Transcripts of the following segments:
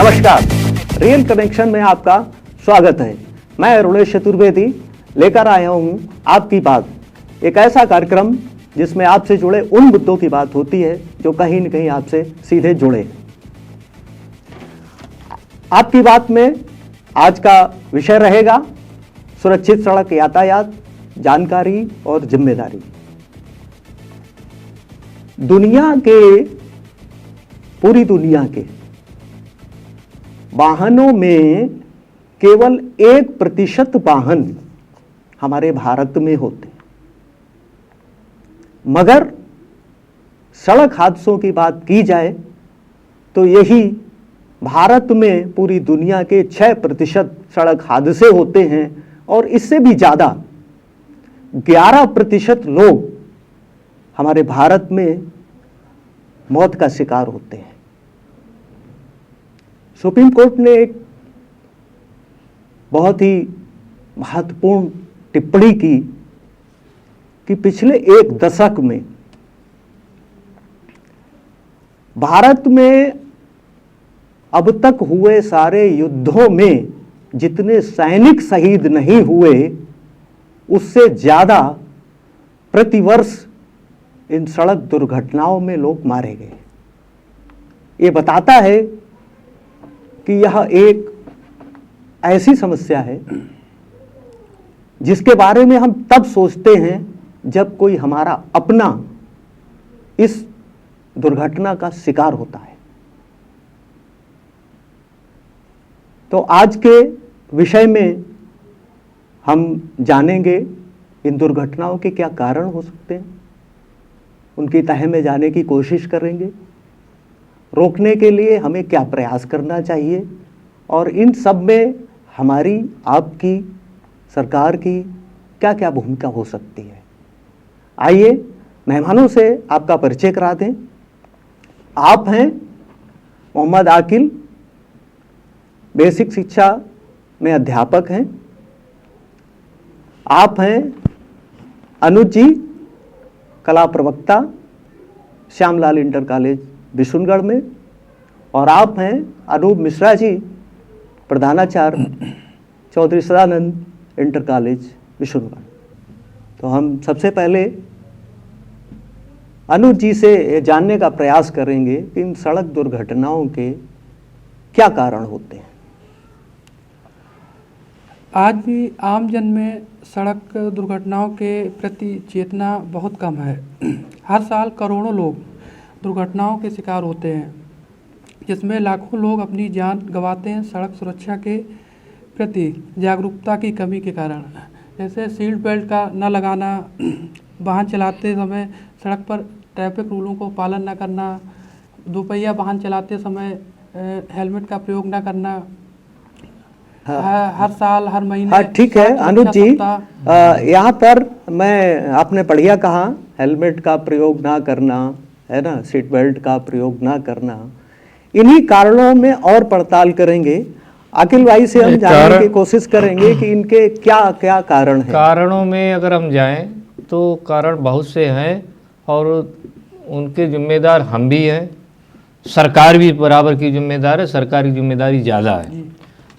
नमस्कार, real connection में आपका स्वागत है। मैं अरुणेश चतुर्वेदी लेकर आया हूं आपकी बात, एक ऐसा कार्यक्रम जिसमें आपसे जुड़े उन मुद्दों की बात होती है जो कहीं न कहीं आपसे सीधे जुड़े। आपकी बात में आज का विषय रहेगा सुरक्षित सड़क यातायात, जानकारी और जिम्मेदारी। पूरी दुनिया के वाहनों में केवल 1% वाहन हमारे भारत में होते, मगर सड़क हादसों की बात की जाए तो यही भारत में पूरी दुनिया के 6% सड़क हादसे होते हैं और इससे भी ज़्यादा 11% लोग हमारे भारत में मौत का शिकार होते हैं। सुप्रीम कोर्ट ने एक बहुत ही महत्वपूर्ण टिप्पणी की कि पिछले एक दशक में भारत में अब तक हुए सारे युद्धों में जितने सैनिक शहीद नहीं हुए, उससे ज़्यादा प्रतिवर्ष इन सड़क दुर्घटनाओं में लोग मारे गए। ये बताता है कि यह एक ऐसी समस्या है जिसके बारे में हम तब सोचते हैं जब कोई हमारा अपना इस दुर्घटना का शिकार होता है। तो आज के विषय में हम जानेंगे इन दुर्घटनाओं के क्या कारण हो सकते हैं, उनकी तह में जाने की कोशिश करेंगे, रोकने के लिए हमें क्या प्रयास करना चाहिए और इन सब में हमारी, आपकी, सरकार की क्या क्या भूमिका हो सकती है। आइए मेहमानों से आपका परिचय करा दें। आप हैं मोहम्मद आकिल, बेसिक शिक्षा में अध्यापक हैं। आप हैं अनुज जी, कला प्रवक्ता, श्यामलाल इंटर कॉलेज बिशुनगढ़ में। और आप हैं अनूप मिश्रा जी, प्रधानाचार्य, चौधरी सदानंद इंटर कॉलेज बिशुनगढ़। तो हम सबसे पहले अनुज जी से ये जानने का प्रयास करेंगे कि इन सड़क दुर्घटनाओं के क्या कारण होते हैं। आज भी आम जन में सड़क दुर्घटनाओं के प्रति चेतना बहुत कम है। हर साल करोड़ों लोग दुर्घटनाओं के शिकार होते हैं, जिसमें लाखों लोग अपनी जान गंवाते हैं सड़क सुरक्षा के प्रति जागरूकता की कमी के कारण। जैसे सीट बेल्ट का न लगाना, वाहन चलाते समय सड़क पर ट्रैफिक रूलों को पालन न करना, दोपहिया वाहन चलाते समय हेलमेट का प्रयोग न करना। हर साल, हर महीने। हाँ, ठीक है अनुज जी, यहाँ पर मैं, आपने बढ़िया कहा, हेलमेट का प्रयोग ना करना, है ना, सीट बेल्ट का प्रयोग ना करना। इन्हीं कारणों में और पड़ताल करेंगे। अखिल भाई से हम जानने की कोशिश करेंगे कि इनके क्या क्या कारण हैं। कारणों में अगर हम जाएं तो कारण बहुत से हैं और उनके जिम्मेदार हम भी हैं, सरकार भी बराबर की जिम्मेदार है, सरकार की जिम्मेदारी ज़्यादा है।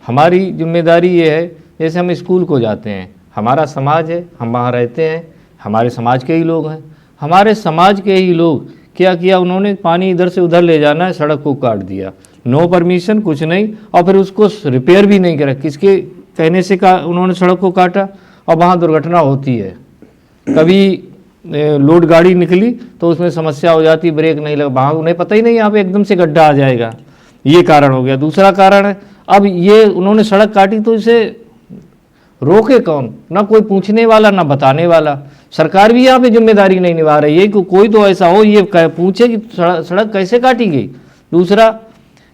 हमारी जिम्मेदारी ये है, जैसे हम स्कूल को जाते हैं, हमारा समाज है, हम वहाँ रहते हैं, हमारे समाज के ही लोग हैं। हमारे समाज के ही लोग क्या किया, उन्होंने पानी इधर से उधर ले जाना है, सड़क को काट दिया, नो परमिशन, कुछ नहीं, और फिर उसको रिपेयर भी नहीं करा, किसके कहने से उन्होंने सड़क को काटा, और वहाँ दुर्घटना होती है। कभी लोड गाड़ी निकली तो उसमें समस्या हो जाती, ब्रेक नहीं लगा, वहाँ उन्हें पता ही नहीं, यहाँ पे एकदम से गड्ढा आ जाएगा। ये कारण हो गया। दूसरा कारण है, अब ये उन्होंने सड़क काटी तो इसे रोके कौन? ना कोई पूछने वाला, ना बताने वाला। सरकार भी यहाँ पे जिम्मेदारी नहीं निभा रही है कि कोई तो ऐसा हो ये पूछे कि सड़क कैसे काटी गई। दूसरा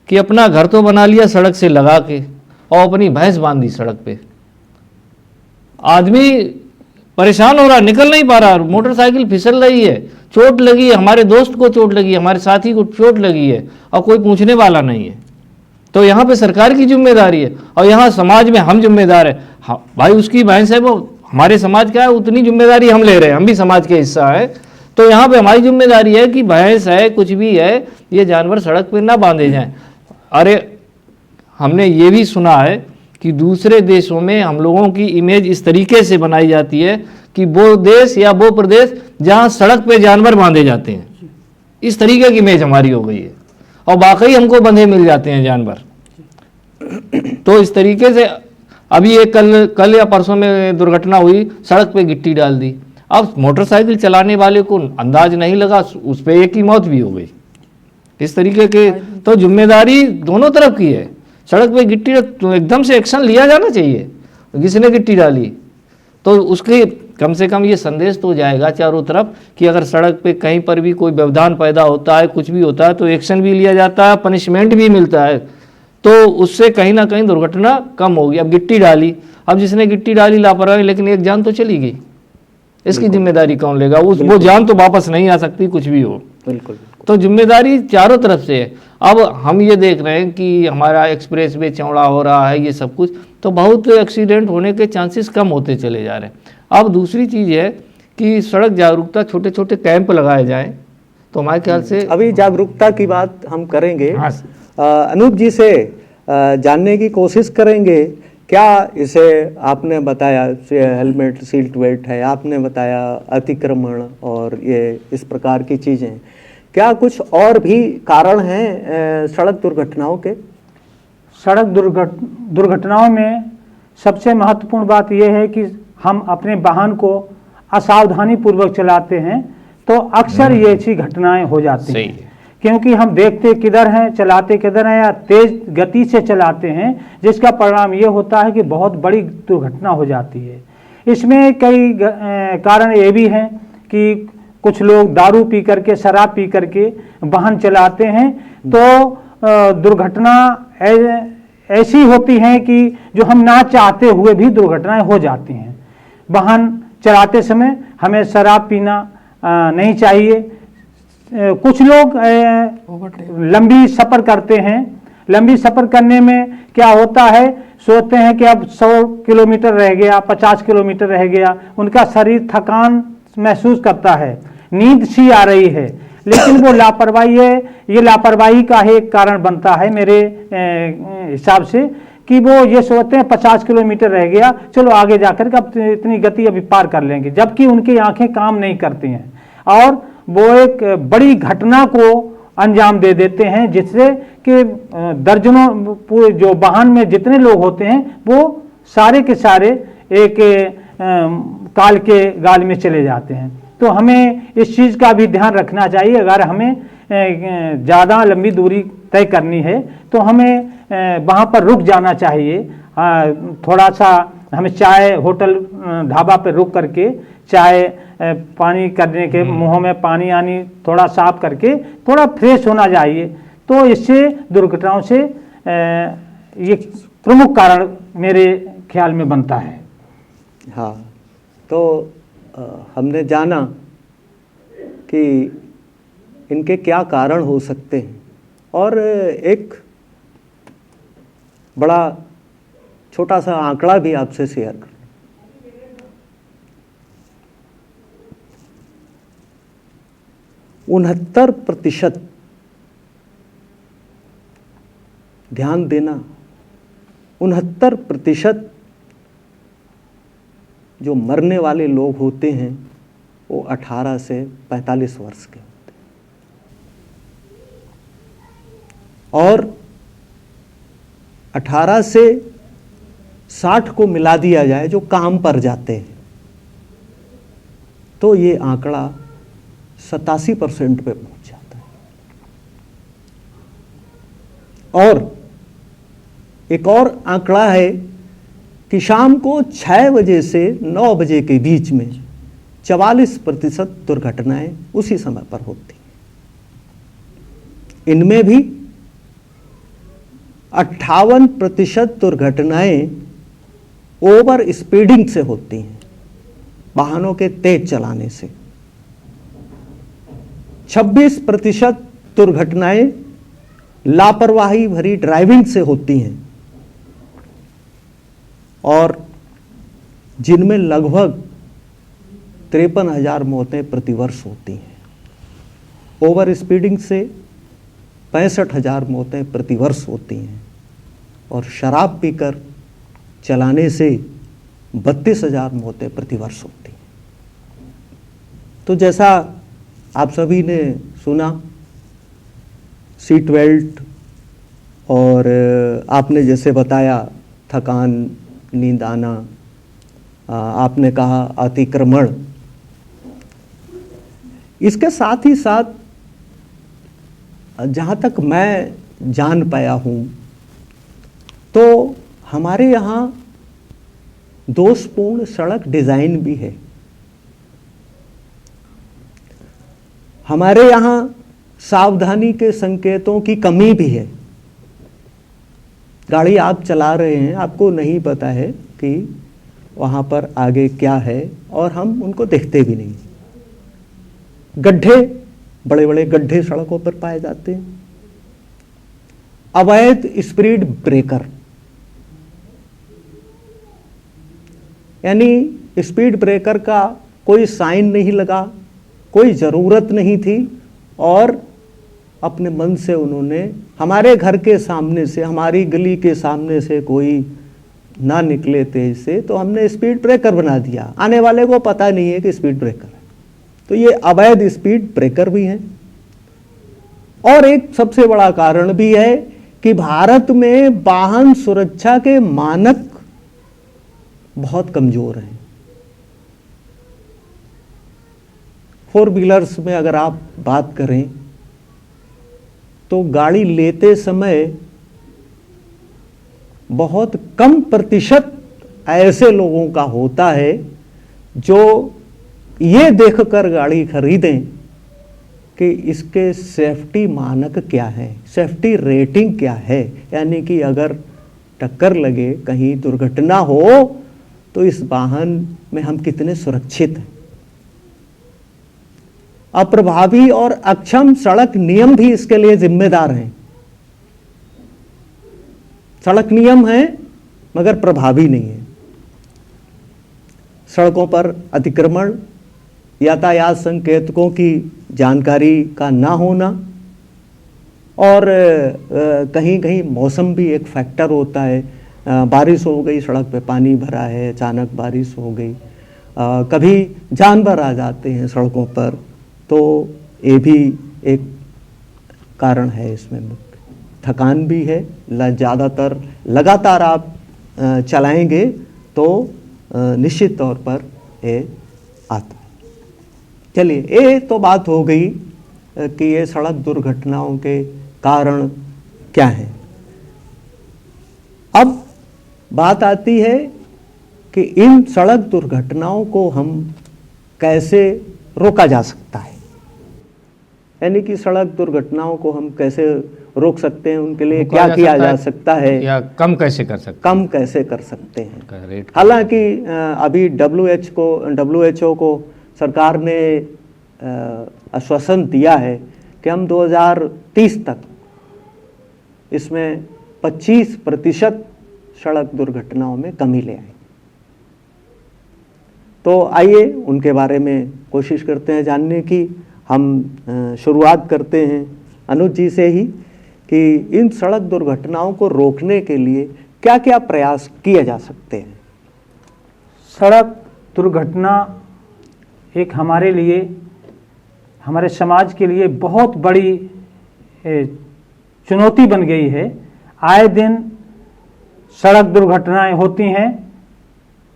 कि अपना घर तो बना लिया सड़क से लगा के और अपनी भैंस बांध दी सड़क पे। आदमी परेशान हो रहा, निकल नहीं पा रहा, मोटरसाइकिल फिसल रही है, चोट लगी है, हमारे दोस्त को चोट लगी है, हमारे साथी को चोट लगी है, और कोई पूछने वाला नहीं है। तो यहाँ पे सरकार की जिम्मेदारी है और यहाँ समाज में हम जिम्मेदार है। हाँ भाई, उसकी भैंस है, वो हमारे समाज का है, उतनी जिम्मेदारी हम ले रहे हैं, हम भी समाज के हिस्सा है। तो यहाँ पे हमारी जिम्मेदारी है कि भैंस है, कुछ भी है, ये जानवर सड़क पे ना बांधे जाएं। अरे हमने ये भी सुना है कि दूसरे देशों में हम लोगों की इमेज इस तरीके से बनाई जाती है कि वो देश या वो प्रदेश जहाँ सड़क पे जानवर बांधे जाते हैं, इस तरीके की इमेज हमारी हो गई है, और वाकई हमको बंधे मिल जाते हैं जानवर। तो इस तरीके से अभी ये कल या परसों में दुर्घटना हुई, सड़क पे गिट्टी डाल दी। अब मोटरसाइकिल चलाने वाले को अंदाज नहीं लगा, उस पर एक ही मौत भी हो गई। इस तरीके के तो जिम्मेदारी दोनों तरफ की है। सड़क पे गिट्टी तो एकदम से एक्शन लिया जाना चाहिए, किसने गिट्टी डाली तो उसके कम से कम ये संदेश तो जाएगा चारों तरफ कि अगर सड़क पे कहीं पर भी कोई व्यवधान पैदा होता है, कुछ भी होता है, तो एक्शन भी लिया जाता है, पनिशमेंट भी मिलता है, तो उससे कहीं ना कहीं दुर्घटना कम होगी। अब गिट्टी डाली, अब जिसने गिट्टी डाली लापरवाही, लेकिन एक जान तो चली गई, इसकी जिम्मेदारी कौन लेगा? वो जान तो वापस नहीं आ सकती, कुछ भी हो। बिल्कुल। तो जिम्मेदारी चारों तरफ से है। अब हम ये देख रहे हैं कि हमारा एक्सप्रेस वे चौड़ा हो रहा है, ये सब कुछ, तो बहुत एक्सीडेंट होने के चांसेस कम होते चले जा रहे हैं। अब दूसरी चीज़ है कि सड़क जागरूकता, छोटे छोटे कैंप लगाए जाएं, तो हमारे ख्याल से अभी जागरूकता की बात हम करेंगे। हाँ। अनूप जी से जानने की कोशिश करेंगे, क्या इसे आपने बताया हेलमेट सीट बेल्ट है, आपने बताया अतिक्रमण और ये इस प्रकार की चीज़ें, क्या कुछ और भी कारण हैं सड़क दुर्घटनाओं के? सड़क दुर्घटनाओं में सबसे महत्वपूर्ण बात यह है कि हम अपने वाहन को असावधानी पूर्वक चलाते हैं तो अक्सर ये ऐसी घटनाएं हो जाती हैं, क्योंकि हम देखते किधर हैं, चलाते किधर हैं, या तेज गति से चलाते हैं, जिसका परिणाम ये होता है कि बहुत बड़ी दुर्घटना हो जाती है। इसमें कई कारण ये भी हैं कि कुछ लोग दारू पी करके, शराब पी करके वाहन चलाते हैं, तो दुर्घटना ऐसी होती है कि जो हम ना चाहते हुए भी दुर्घटनाएं हो जाती हैं। वाहन चलाते समय हमें शराब पीना नहीं चाहिए। कुछ लोग लंबी सफ़र करते हैं, लंबी सफ़र करने में क्या होता है, सोचते हैं कि अब 100 किलोमीटर रह गया, 50 किलोमीटर रह गया, उनका शरीर थकान महसूस करता है, नींद सी आ रही है, लेकिन वो लापरवाही है। ये लापरवाही का एक कारण बनता है मेरे हिसाब से, कि वो ये सोचते हैं 50 किलोमीटर रह गया, चलो आगे जाकर के अब इतनी गति अभी पार कर लेंगे, जबकि उनकी आंखें काम नहीं करती हैं और वो एक बड़ी घटना को अंजाम दे देते हैं, जिससे कि दर्जनों जो वाहन में जितने लोग होते हैं वो सारे के सारे एक काल के गाल में चले जाते हैं। तो हमें इस चीज़ का भी ध्यान रखना चाहिए। अगर हमें ज़्यादा लंबी दूरी तय करनी है तो हमें वहाँ पर रुक जाना चाहिए। थोड़ा सा हमें चाय, होटल, ढाबा पर रुक करके चाय पानी करने के, मुंह में पानी आनी थोड़ा साफ करके थोड़ा फ्रेश होना चाहिए। तो इससे दुर्घटनाओं से ये प्रमुख कारण मेरे ख्याल में बनता है। हाँ, तो हमने जाना कि इनके क्या कारण हो सकते हैं, और एक बड़ा छोटा सा आंकड़ा भी आपसे शेयर कर। 69%, ध्यान देना, 69% जो मरने वाले लोग होते हैं वो 18 से 45 वर्ष के होते हैं, और 18 से 60 को मिला दिया जाए जो काम पर जाते हैं, तो ये आंकड़ा 87% पे पहुंच जाता है। और एक और आंकड़ा है कि शाम को 6 बजे से 9 बजे के बीच में 44% दुर्घटनाएं उसी समय पर होती हैं। इनमें भी 58% दुर्घटनाएं ओवर स्पीडिंग से होती हैं, वाहनों के तेज चलाने से। 26% दुर्घटनाएं लापरवाही भरी ड्राइविंग से होती हैं, और जिनमें लगभग 53,000 मौतें प्रतिवर्ष होती हैं। ओवर स्पीडिंग से 65,000 मौतें प्रतिवर्ष होती हैं, और शराब पीकर चलाने से 32,000 मौतें प्रतिवर्ष होती हैं। तो जैसा आप सभी ने सुना, सीट बेल्ट और आपने जैसे बताया थकान, नींद आना, आपने कहा अतिक्रमण, इसके साथ ही साथ जहाँ तक मैं जान पाया हूँ तो हमारे यहाँ दोषपूर्ण सड़क डिज़ाइन भी है। हमारे यहाँ सावधानी के संकेतों की कमी भी है। गाड़ी आप चला रहे हैं, आपको नहीं पता है कि वहाँ पर आगे क्या है और हम उनको देखते भी नहीं। गड्ढे, बड़े बड़े गड्ढे सड़कों पर पाए जाते हैं। अवैध स्पीड ब्रेकर, यानी स्पीड ब्रेकर का कोई साइन नहीं लगा, कोई ज़रूरत नहीं थी और अपने मन से उन्होंने हमारे घर के सामने से, हमारी गली के सामने से कोई ना निकले तेज से तो हमने स्पीड ब्रेकर बना दिया। आने वाले को पता नहीं है कि स्पीड ब्रेकर है। तो ये अवैध स्पीड ब्रेकर भी हैं। और एक सबसे बड़ा कारण भी है कि भारत में वाहन सुरक्षा के मानक बहुत कमजोर हैं। 4 व्हीलर्स में अगर आप बात करें तो गाड़ी लेते समय बहुत कम प्रतिशत ऐसे लोगों का होता है जो ये देखकर गाड़ी खरीदें कि इसके सेफ्टी मानक क्या है, सेफ्टी रेटिंग क्या है, यानी कि अगर टक्कर लगे, कहीं दुर्घटना हो तो इस वाहन में हम कितने सुरक्षित हैं। अप्रभावी और अक्षम सड़क नियम भी इसके लिए जिम्मेदार हैं। सड़क नियम हैं मगर प्रभावी नहीं है। सड़कों पर अतिक्रमण, यातायात संकेतकों की जानकारी का ना होना और कहीं कहीं मौसम भी एक फैक्टर होता है। बारिश हो गई, सड़क पे पानी भरा है, अचानक बारिश हो गई, कभी जानवर आ जाते हैं सड़कों पर, तो ये भी एक कारण है इसमें मुख्य। थकान भी है, ज़्यादातर लगातार आप चलाएंगे तो निश्चित तौर पर ये आता है। चलिए, ये तो बात हो गई कि ये सड़क दुर्घटनाओं के कारण क्या हैं। अब बात आती है कि इन सड़क दुर्घटनाओं को हम कैसे रोका जा सकता है, यानी कि सड़क दुर्घटनाओं को हम कैसे रोक सकते हैं, उनके लिए क्या किया जा सकता है या कम कैसे कर सकते कम कैसे कर सकते हैं। रेट हालांकि अभी WHO को सरकार ने आश्वासन दिया है कि हम 2030 तक इसमें 25% सड़क दुर्घटनाओं में कमी ले आए। तो आइए उनके बारे में कोशिश करते हैं जानने की। हम शुरुआत करते हैं अनुज जी से ही कि इन सड़क दुर्घटनाओं को रोकने के लिए क्या क्या प्रयास किए जा सकते हैं। सड़क दुर्घटना एक हमारे लिए, हमारे समाज के लिए बहुत बड़ी चुनौती बन गई है। आए दिन सड़क दुर्घटनाएं होती हैं।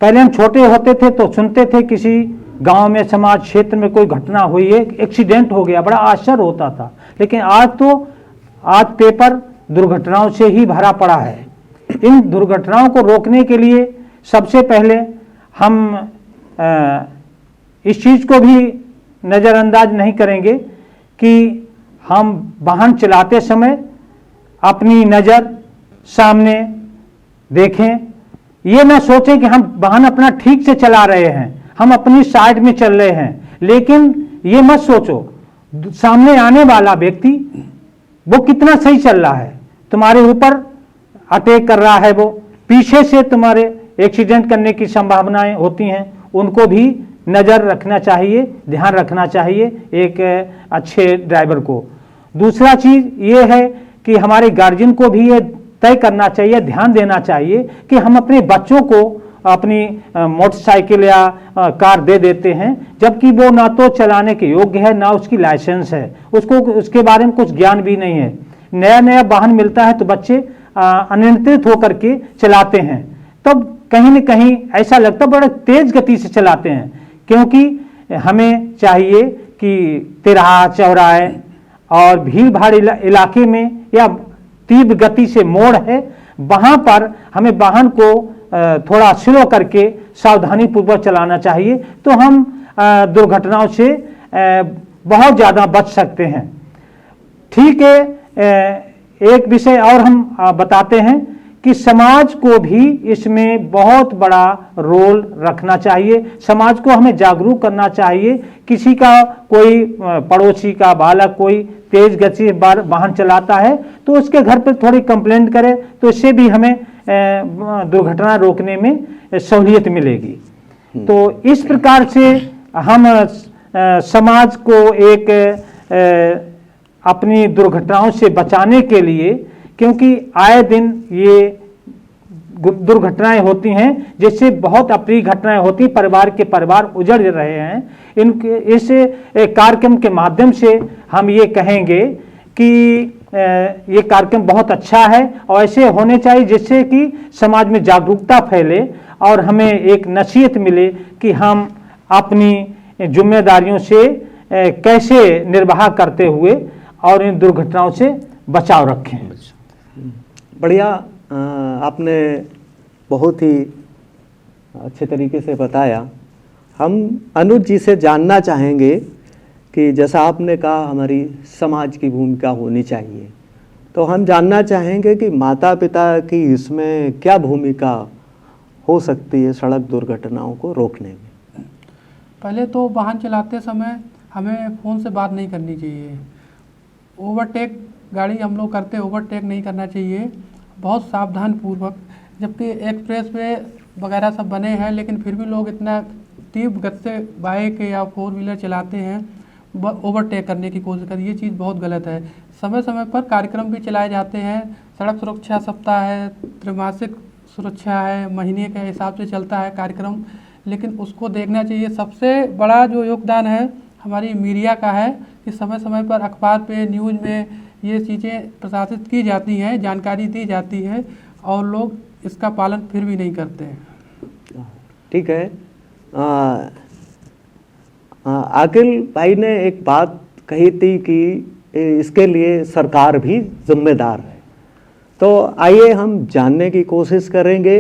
पहले हम छोटे होते थे तो सुनते थे किसी गांव में, समाज क्षेत्र में कोई घटना हुई है, एक्सीडेंट हो गया, बड़ा आश्चर्य होता था। लेकिन आज पेपर दुर्घटनाओं से ही भरा पड़ा है। इन दुर्घटनाओं को रोकने के लिए सबसे पहले हम इस चीज़ को भी नज़रअंदाज नहीं करेंगे कि हम वाहन चलाते समय अपनी नज़र सामने देखें। ये ना सोचें कि हम वाहन अपना ठीक से चला रहे हैं, हम अपनी साइड में चल रहे हैं, लेकिन ये मत सोचो सामने आने वाला व्यक्ति वो कितना सही चल रहा है, तुम्हारे ऊपर अटैक कर रहा है, वो पीछे से तुम्हारे एक्सीडेंट करने की संभावनाएं होती हैं। उनको भी नज़र रखना चाहिए, ध्यान रखना चाहिए एक अच्छे ड्राइवर को। दूसरा चीज़ ये है कि हमारे गार्जियन को भी ये तय करना चाहिए, ध्यान देना चाहिए कि हम अपने बच्चों को अपनी मोटरसाइकिल या कार दे देते हैं, जबकि वो ना तो चलाने के योग्य है, ना उसकी लाइसेंस है, उसको उसके बारे में कुछ ज्ञान भी नहीं है। नया नया वाहन मिलता है तो बच्चे अनियंत्रित होकर के चलाते हैं, तब कहीं न कहीं ऐसा लगता है बड़े तेज गति से चलाते हैं, क्योंकि हमें चाहिए कि तिराहा, चौराहे और भीड़ भाड़ इलाके में या तीव्र गति से मोड़ है, वहां पर हमें वाहन को थोड़ा स्लो करके सावधानी पूर्वक चलाना चाहिए, तो हम दुर्घटनाओं से बहुत ज़्यादा बच सकते हैं। ठीक है, एक विषय और हम बताते हैं कि समाज को भी इसमें बहुत बड़ा रोल रखना चाहिए। समाज को हमें जागरूक करना चाहिए। किसी का कोई पड़ोसी का बालक कोई तेज गति से वाहन चलाता है तो उसके घर पर थोड़ी कंप्लेंट करे, तो इससे भी हमें दुर्घटना रोकने में सहूलियत मिलेगी। तो इस प्रकार से हम समाज को एक अपनी दुर्घटनाओं से बचाने के लिए, क्योंकि आए दिन ये दुर्घटनाएं होती हैं जिससे बहुत अप्रिय घटनाएं होती, परिवार के परिवार उजड़ रहे हैं। इस कार्यक्रम के माध्यम से हम ये कहेंगे कि ये कार्यक्रम बहुत अच्छा है और ऐसे होने चाहिए जिससे कि समाज में जागरूकता फैले और हमें एक नसीहत मिले कि हम अपनी जिम्मेदारियों से कैसे निर्वाह करते हुए और इन दुर्घटनाओं से बचाव रखें। बढ़िया, आपने बहुत ही अच्छे तरीके से बताया। हम अनुज जी से जानना चाहेंगे कि जैसा आपने कहा हमारी समाज की भूमिका होनी चाहिए, तो हम जानना चाहेंगे कि माता पिता की इसमें क्या भूमिका हो सकती है सड़क दुर्घटनाओं को रोकने में। पहले तो वाहन चलाते समय हमें फ़ोन से बात नहीं करनी चाहिए। ओवरटेक गाड़ी हम लोग करते, ओवरटेक नहीं करना चाहिए, बहुत सावधान पूर्वक। जबकि एक्सप्रेस वे वगैरह सब बने हैं, लेकिन फिर भी लोग इतना तीव्र गति से बाइक या 4 व्हीलर चलाते हैं, ओवरटेक करने की कोशिश करते हैं। ये चीज़ बहुत गलत है। समय समय पर कार्यक्रम भी चलाए जाते हैं, सड़क सुरक्षा सप्ताह है, त्रैमासिक सुरक्षा है, महीने के हिसाब से चलता है कार्यक्रम, लेकिन उसको देखना चाहिए। सबसे बड़ा जो योगदान है हमारी मीडिया का है कि समय समय पर अखबार पे, न्यूज़ में ये चीज़ें प्रकाशित की जाती हैं, जानकारी दी जाती है और लोग इसका पालन फिर भी नहीं करते हैं। ठीक है, आकिल भाई ने एक बात कही थी कि इसके लिए सरकार भी जिम्मेदार है, तो आइए हम जानने की कोशिश करेंगे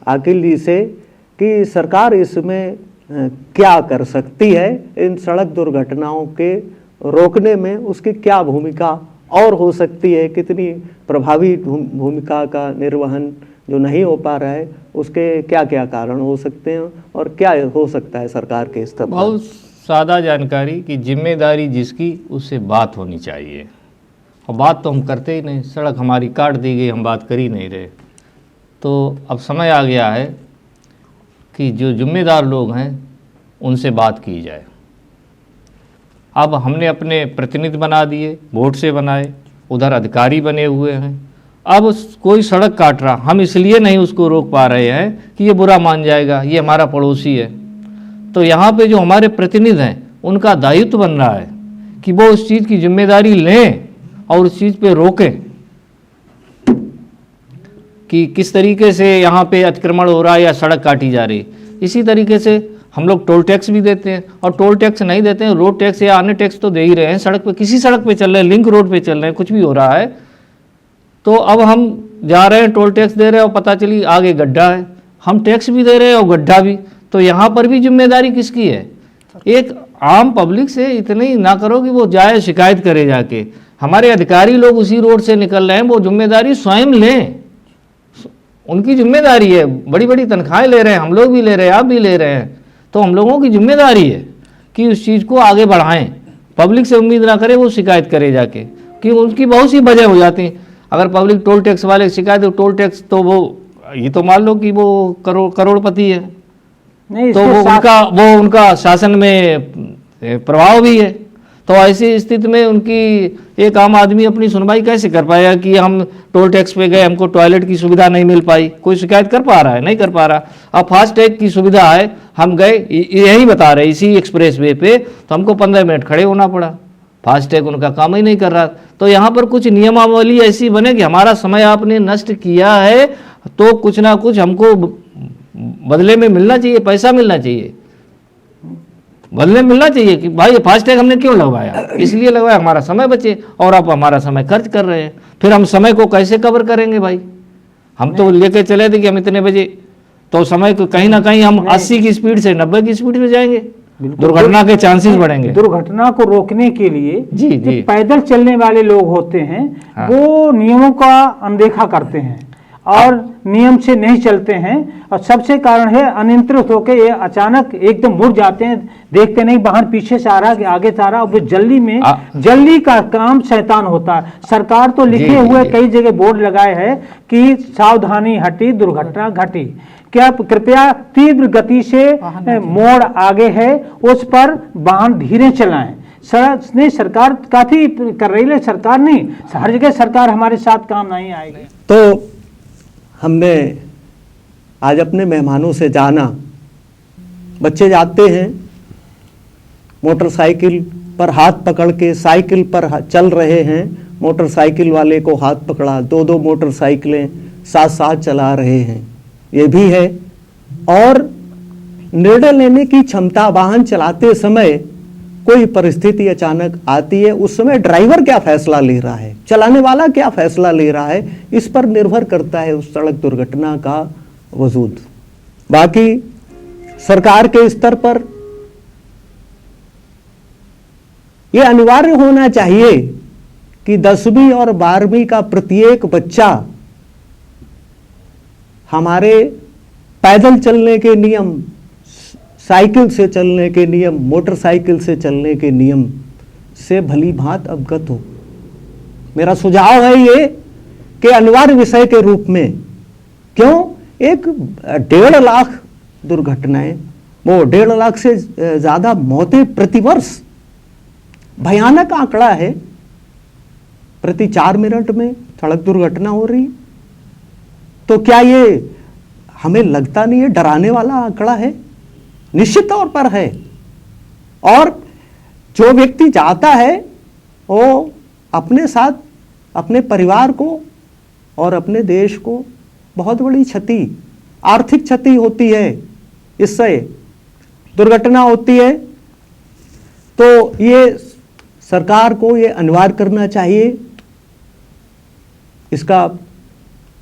आकिल जी से कि सरकार इसमें क्या कर सकती है, इन सड़क दुर्घटनाओं के रोकने में उसकी क्या भूमिका और हो सकती है, कितनी प्रभावी भूमिका का निर्वहन जो नहीं हो पा रहा है उसके क्या क्या कारण हो सकते हैं और क्या हो सकता है सरकार के स्तर पर। बहुत सादा जानकारी कि जिम्मेदारी जिसकी उससे बात होनी चाहिए, और बात तो हम करते ही नहीं। सड़क हमारी काट दी गई, हम बात कर ही नहीं रहे। तो अब समय आ गया है कि जो जिम्मेदार लोग हैं उनसे बात की जाए। अब हमने अपने प्रतिनिधि बना दिए, वोट से बनाए, उधर अधिकारी बने हुए हैं। अब कोई सड़क काट रहा, हम इसलिए नहीं उसको रोक पा रहे हैं कि ये बुरा मान जाएगा, ये हमारा पड़ोसी है। तो यहाँ पे जो हमारे प्रतिनिधि हैं उनका दायित्व बन रहा है कि वो उस चीज़ की जिम्मेदारी लें और उस चीज़ पे रोकें कि किस तरीके से यहाँ पे अतिक्रमण हो रहा है या सड़क काटी जा रही। इसी तरीके से हम लोग टोल टैक्स भी देते हैं, और टोल टैक्स नहीं देते हैं, रोड टैक्स या अन्य टैक्स तो दे ही रहे हैं। सड़क पे, किसी सड़क पे चल रहे हैं, लिंक रोड पे चल रहे हैं, कुछ भी हो रहा है, तो अब हम जा रहे हैं, टोल टैक्स दे रहे हैं और पता चली आगे गड्ढा है, हम टैक्स भी दे रहे हैं और गड्ढा भी। तो यहाँ पर भी जिम्मेदारी किसकी है? एक आम पब्लिक से इतनी ना करो कि वो जाए शिकायत करे जाके। हमारे अधिकारी लोग उसी रोड से निकल रहे हैं, वो जिम्मेदारी स्वयं लें, उनकी जिम्मेदारी है। बड़ी बड़ी तनख्वाहें ले रहे हैं, हम लोग भी ले रहे हैं, आप भी ले रहे हैं, तो हम लोगों की जिम्मेदारी है कि उस चीज़ को आगे बढ़ाएं। पब्लिक से उम्मीद ना करें वो शिकायत करे जाके, कि उनकी बहुत सी वजह हो जाती हैं। अगर पब्लिक टोल टैक्स वाले शिकायत, टोल टैक्स तो वो ये तो मान लो कि वो करोड़पति है, नहीं, तो वो उनका शासन में प्रभाव भी है, तो ऐसी स्थिति में उनकी एक आम आदमी अपनी सुनवाई कैसे कर पाएगा कि हम टोल टैक्स पे गए, हमको टॉयलेट की सुविधा नहीं मिल पाई, कोई शिकायत कर पा रहा है? नहीं कर पा रहा। अब फास्ट टैग की सुविधा है, हम गए, यही बता रहे इसी एक्सप्रेस वे पे, तो हमको 15 मिनट खड़े होना पड़ा, फास्ट टैग उनका काम ही नहीं कर रहा। तो यहाँ पर कुछ नियमावली ऐसी बने कि हमारा समय आपने नष्ट किया है तो कुछ ना कुछ हमको बदले में मिलना चाहिए, पैसा मिलना चाहिए, बदले में मिलना चाहिए कि भाई फास्ट टैग हमने क्यों लगवाया, इसलिए लगवाया हमारा समय बचे, और आप हमारा समय खर्च कर रहे हैं। फिर हम समय को कैसे कवर करेंगे भाई? हम तो लेके चले थे कि हम इतने बजे, तो समय को कहीं ना कहीं हम 80 की स्पीड से 90 की स्पीड पे जाएंगे, दुर्घटना के चांसेस बढ़ेंगे। दुर्घटना को रोकने के लिए जी जो जी पैदल चलने वाले लोग होते हैं, हाँ। वो नियमों का अनदेखा करते हैं और नियम से नहीं चलते हैं, और सबसे कारण है अनियंत्रित होकर ये अचानक एकदम मुड़ जाते हैं, देखते नहीं वाहन पीछे से आ रहा है, आगे से आ रहा है, और वो जल्दी में जल्दी का काम शैतान होता है। सरकार तो लिखे हुए कई जगह बोर्ड लगाए हैं कि सावधानी हटी दुर्घटना घटी। क्या कृपया तीव्र गति से मोड़ आगे है उस पर वाहन धीरे चलाएं। सरकार काफी कर रही है, सरकार नहीं, हर जगह सरकार हमारे साथ काम नहीं आएगी। तो हमने आज अपने मेहमानों से जाना, बच्चे जाते हैं मोटरसाइकिल पर हाथ पकड़ के, साइकिल पर चल रहे हैं, मोटरसाइकिल वाले को हाथ पकड़ा, 2-2 मोटरसाइकिलें साथ साथ चला रहे हैं, ये भी है। और निर्णय लेने की क्षमता, वाहन चलाते समय कोई परिस्थिति अचानक आती है, उस समय ड्राइवर क्या फैसला ले रहा है, चलाने वाला क्या फैसला ले रहा है, इस पर निर्भर करता है उस सड़क दुर्घटना का वजूद। बाकी सरकार के स्तर पर यह अनिवार्य होना चाहिए कि 10वीं और 12वीं का प्रत्येक बच्चा हमारे पैदल चलने के नियम, साइकिल से चलने के नियम, मोटरसाइकिल से चलने के नियम से भली भांति अवगत हो। मेरा सुझाव है ये कि अनिवार्य विषय के रूप में, क्यों, एक 1.5 लाख दुर्घटनाएं, वो 1.5 लाख से ज्यादा मौतें प्रतिवर्ष, भयानक आंकड़ा है। प्रति 4 मिनट में सड़क दुर्घटना हो रही। तो क्या ये हमें लगता नहीं है डराने वाला आंकड़ा है? निश्चित तौर पर है। और जो व्यक्ति जाता है वो अपने साथ अपने परिवार को और अपने देश को बहुत बड़ी क्षति, आर्थिक क्षति होती है, इससे दुर्घटना होती है। तो ये सरकार को ये अनिवार्य करना चाहिए। इसका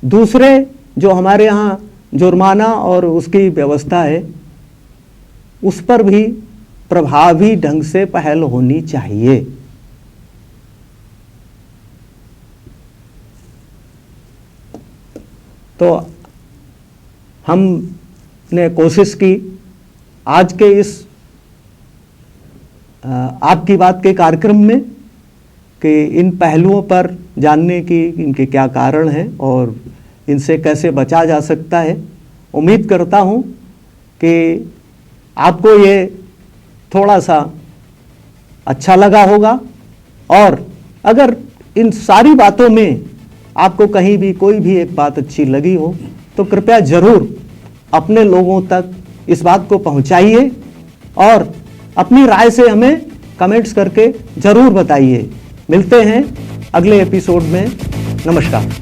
दूसरे जो हमारे यहाँ जुर्माना और उसकी व्यवस्था है, उस पर भी प्रभावी ढंग से पहल होनी चाहिए। तो हमने कोशिश की आज के इस आपकी बात के कार्यक्रम में कि इन पहलुओं पर जानने की इनके क्या कारण हैं और इनसे कैसे बचा जा सकता है। उम्मीद करता हूं कि आपको ये थोड़ा सा अच्छा लगा होगा, और अगर इन सारी बातों में आपको कहीं भी कोई भी एक बात अच्छी लगी हो तो कृपया ज़रूर अपने लोगों तक इस बात को पहुंचाइए और अपनी राय से हमें कमेंट्स करके ज़रूर बताइए। मिलते हैं अगले एपिसोड में। नमस्कार।